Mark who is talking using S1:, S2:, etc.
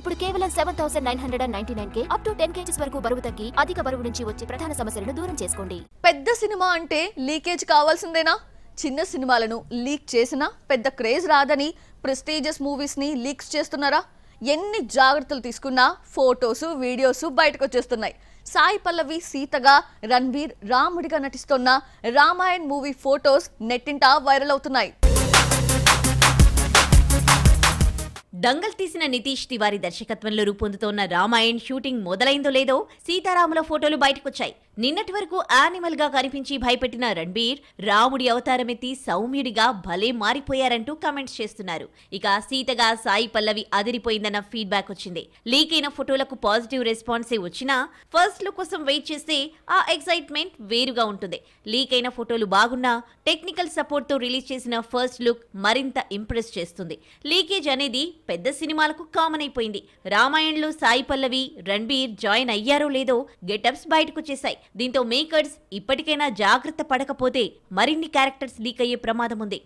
S1: ఇప్పుడు కేవలం 7,999K up to 10 kgs వరకు బరువు తగ్గి అధిక బరువు నుంచి వచ్చే ప్రధాన సమస్యలను దూరం చేసుకోండి.
S2: పెద్ద సినిమా అంటే లీకేజ్ కావాల్సిందేనా? చిన్న సినిమాలను లీక్ చేసినా పెద్ద క్రేజ్ రాదని ప్రెస్టీజియస్ మూవీస్ ని లీక్స్ చేస్తున్నారా? ఎన్ని జాగ్రత్తలు తీసుకున్నా ఫోటోస్ వీడియోస్ బయటకు వచ్చేస్తున్నాయి. సాయి పల్లవి సీతగా, రణ్వీర్ రాముడిగా నటిస్తున్న రామాయణ్ మూవీ ఫోటోస్ నెట్టింట వైరల్ అవుతున్నాయి.
S3: దంగల్ తీసిన నితీష్ తివారీ దర్శకత్వంలో రూపొందుతోన్న రామాయణ్ షూటింగ్ మొదలైందో లేదో సీతారాముల ఫోటోలు బయటకొచ్చాయి. నిన్నటి వరకు యానిమల్ గా కనిపించి భయపెట్టిన రణ్బీర్ రాముడి అవతారమెత్తి సౌమ్యుడిగా భలే మారిపోయారంటూ కామెంట్స్ చేస్తున్నారు. ఇక సీతగా సాయి పల్లవి అదిరిపోయిందన్న ఫీడ్బ్యాక్ వచ్చింది. లీక్ అయిన ఫోటోలకు పాజిటివ్ రెస్పాన్సే వచ్చినా ఫస్ట్ లుక్ కోసం వెయిట్ చేస్తే ఆ ఎక్సైట్మెంట్ వేరుగా ఉంటుంది. లీక్ అయిన ఫోటోలు బాగున్నా టెక్నికల్ సపోర్ట్ తో రిలీజ్ చేసిన ఫస్ట్ లుక్ మరింత ఇంప్రెస్ చేస్తుంది. లీకేజ్ అనేది పెద్ద సినిమాలకు కామన్ అయిపోయింది. రామాయణ్లో సాయి పల్లవి, రణ్బీర్ జాయిన్ అయ్యారో లేదో గెటప్స్ బయటకొచ్చేశాయి. దీంతో మేకర్స్ ఇప్పటికైనా జాగ్రత్త పడకపోతే మరిన్ని క్యారెక్టర్స్ లీక్ అయ్యే ప్రమాదం ఉంది.